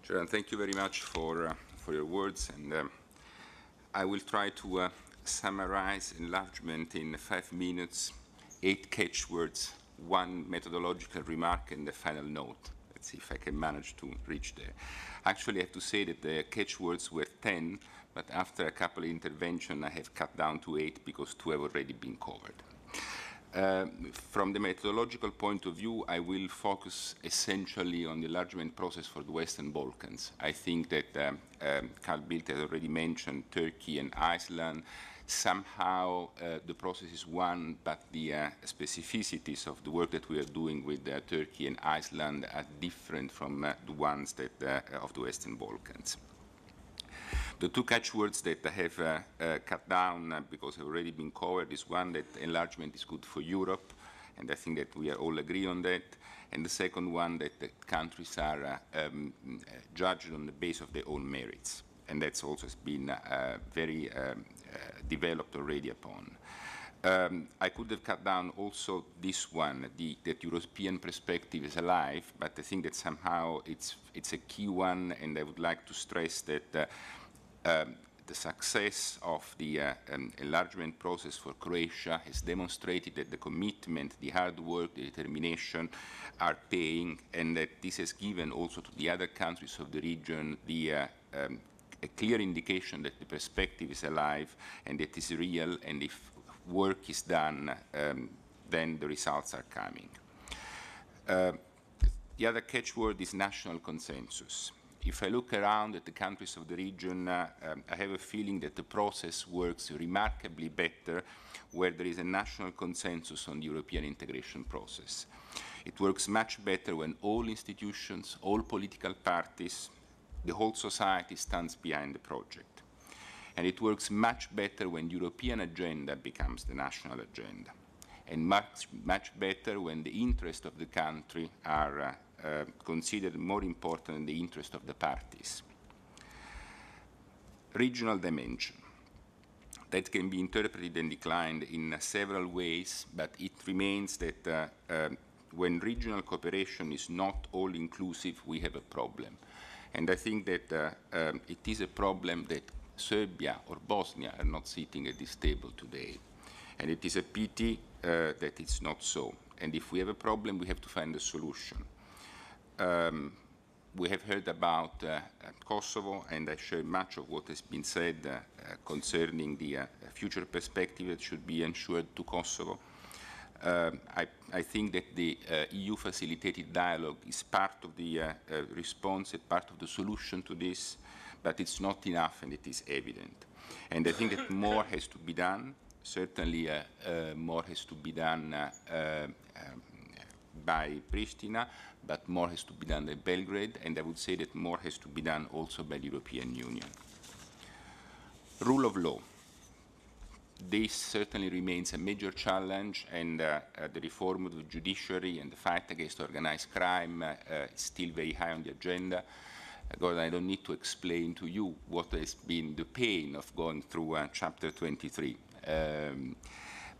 Sharon, thank you very much for your words, and I will try to summarize enlargement in 5 minutes, 8 catchwords, 1 methodological remark, and a final note. Let's see if I can manage to reach there. Actually, I have to say that the catchwords were 10, but after a couple of interventions, I have cut down to 8 because 2 have already been covered. From the methodological point of view, I will focus essentially on the enlargement process for the Western Balkans. I think that Carl Bildt has already mentioned Turkey and Iceland. Somehow the process is one, but the specificities of the work that we are doing with Turkey and Iceland are different from the ones that of the Western Balkans. The 2 catchwords that I have cut down because have already been covered is one, that enlargement is good for Europe, and I think that we all agree on that. And the second one, that the countries are judged on the basis of their own merits. And that's also been very developed already upon. I could have cut down also this one, that European perspective is alive, but I think that somehow it's a key one, and I would like to stress that the success of the enlargement process for Croatia has demonstrated that the commitment, the hard work, the determination are paying, and that this has given also to the other countries of the region a clear indication that the perspective is alive and that it is real, and if work is done, then the results are coming. The other catchword is national consensus. If I look around at the countries of the region, I have a feeling that the process works remarkably better where there is a national consensus on the European integration process. It works much better when all institutions, all political parties, the whole society stands behind the project. And it works much better when the European agenda becomes the national agenda, and much better when the interests of the country are considered more important than the interest of the parties. Regional dimension. That can be interpreted and declined in several ways, but it remains that when regional cooperation is not all-inclusive, we have a problem. And I think that it is a problem that Serbia or Bosnia are not sitting at this table today. And it is a pity that it's not so. And if we have a problem, we have to find a solution. We have heard about Kosovo, and I share much of what has been said concerning the future perspective that should be ensured to Kosovo. I think that the EU-facilitated dialogue is part of the response, and part of the solution to this, but it's not enough, and it is evident. And I think that more has to be done. Certainly more has to be done by Pristina, but more has to be done by Belgrade, and I would say that more has to be done also by the European Union. Rule of law. This certainly remains a major challenge, and the reform of the judiciary and the fight against organized crime is still very high on the agenda. Gordon, I don't need to explain to you what has been the pain of going through Chapter 23.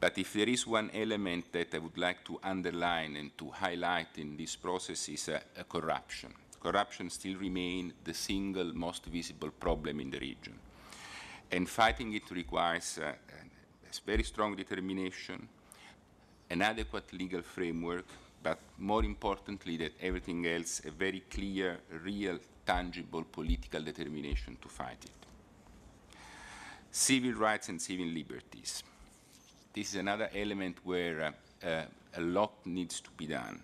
But if there is one element that I would like to underline and to highlight in this process is corruption. Corruption still remains the single most visible problem in the region. And fighting it requires a very strong determination, an adequate legal framework, but more importantly than everything else, a very clear, real, tangible political determination to fight it. Civil rights and civil liberties. This is another element where a lot needs to be done.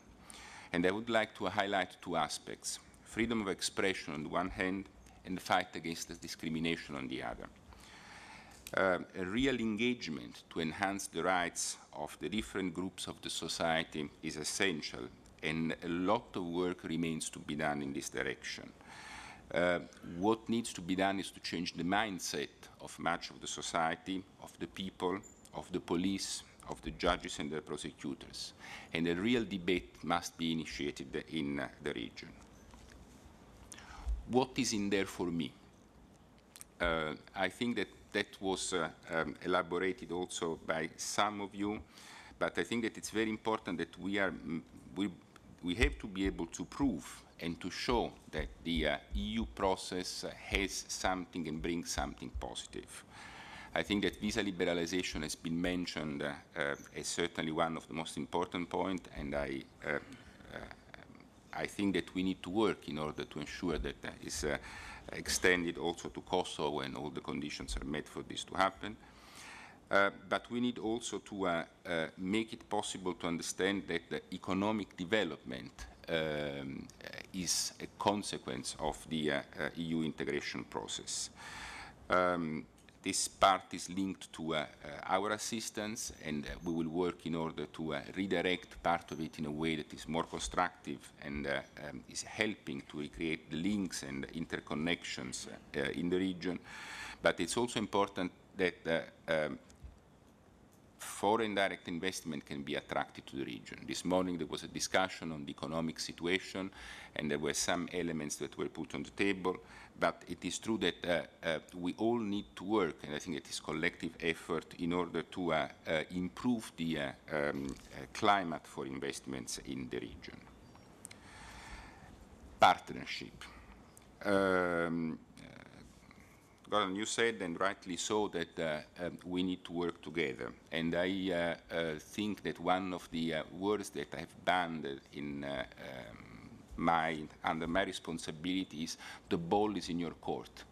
And I would like to highlight 2 aspects: freedom of expression on the one hand, and the fight against discrimination on the other. A real engagement to enhance the rights of the different groups of the society is essential, and a lot of work remains to be done in this direction. What needs to be done is to change the mindset of much of the society, of the people, of the police, of the judges and the prosecutors. And a real debate must be initiated in the region. What is in there for me? I think that was elaborated also by some of you, but I think that it's very important that we we have to be able to prove and to show that the EU process has something and brings something positive. I think that visa liberalization has been mentioned as certainly one of the most important points, and I think that we need to work in order to ensure that it's extended also to Kosovo when all the conditions are met for this to happen. But we need also to make it possible to understand that the economic development is a consequence of the EU integration process. This part is linked to our assistance, and we will work in order to redirect part of it in a way that is more constructive and is helping to recreate the links and interconnections in the region. But it's also important that foreign direct investment can be attracted to the region. This morning there was a discussion on the economic situation, and there were some elements that were put on the table, but it is true that we all need to work, and I think it is collective effort in order to improve the climate for investments in the region. Partnership. Gordon, you said, and rightly so, that we need to work together. And I think that one of the words that I've banned in under my responsibility is the ball is in your court.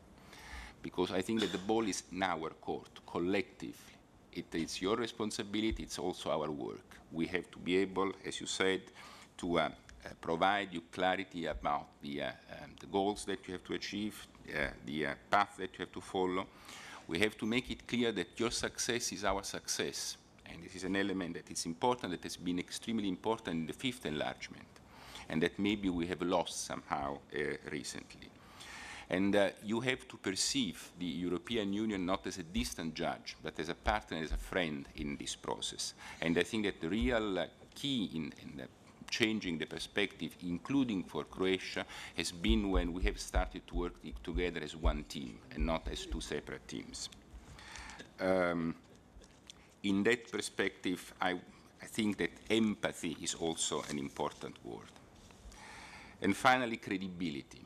Because I think that the ball is in our court, collectively. It is your responsibility, it's also our work. We have to be able, as you said, to provide you clarity about the goals that you have to achieve, the path that you have to follow. We have to make it clear that your success is our success. And this is an element that is important, that has been extremely important in the fifth enlargement, and that maybe we have lost somehow recently. And you have to perceive the European Union not as a distant judge, but as a partner, as a friend in this process. And I think that the real key in changing the perspective, including for Croatia, has been when we have started to work together as one team and not as two separate teams. In that perspective, I think that empathy is also an important word. And finally, credibility.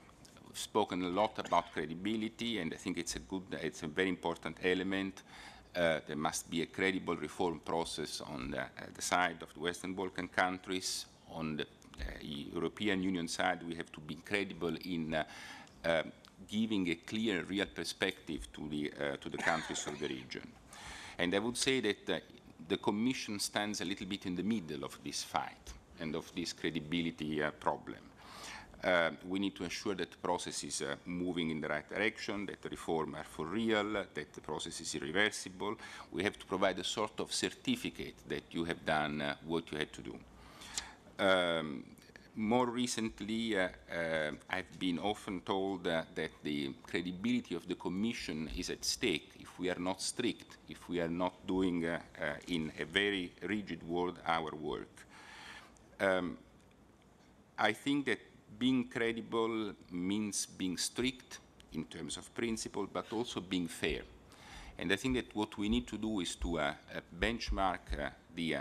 We've spoken a lot about credibility, and I think it's a very important element. There must be a credible reform process on the side of the Western Balkan countries. On the European Union side, we have to be credible in giving a clear, real perspective to the countries of the region. And I would say that the Commission stands a little bit in the middle of this fight and of this credibility problem. We need to ensure that the process is moving in the right direction, that the reforms are for real, that the process is irreversible. We have to provide a sort of certificate that you have done what you had to do. More recently, I've been often told that the credibility of the Commission is at stake if we are not strict, if we are not doing in a very rigid word our work. I think that being credible means being strict in terms of principle, but also being fair. And I think that what we need to do is to benchmark the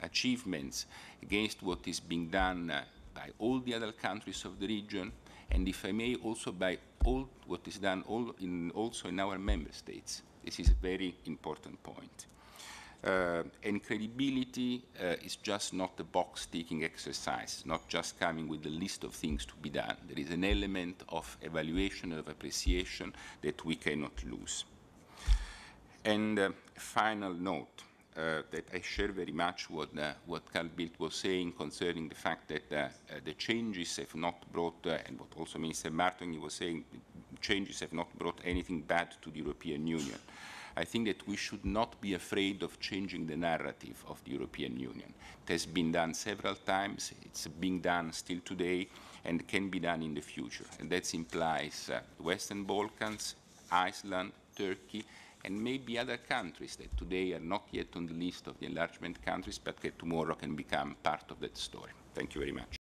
achievements against what is being done by all the other countries of the region, and if I may, also by all what is done also in our member states. This is a very important point. And credibility is just not a box-ticking exercise, not just coming with a list of things to be done. There is an element of evaluation, of appreciation that we cannot lose. And final note, that I share very much what Carl Bildt was saying concerning the fact that the changes have not brought, and what also Minister Martoni was saying, changes have not brought anything bad to the European Union. I think that we should not be afraid of changing the narrative of the European Union. It has been done several times, it's being done still today, and can be done in the future. And that implies the Western Balkans, Iceland, Turkey, and maybe other countries that today are not yet on the list of the enlargement countries, but that tomorrow can become part of that story. Thank you very much.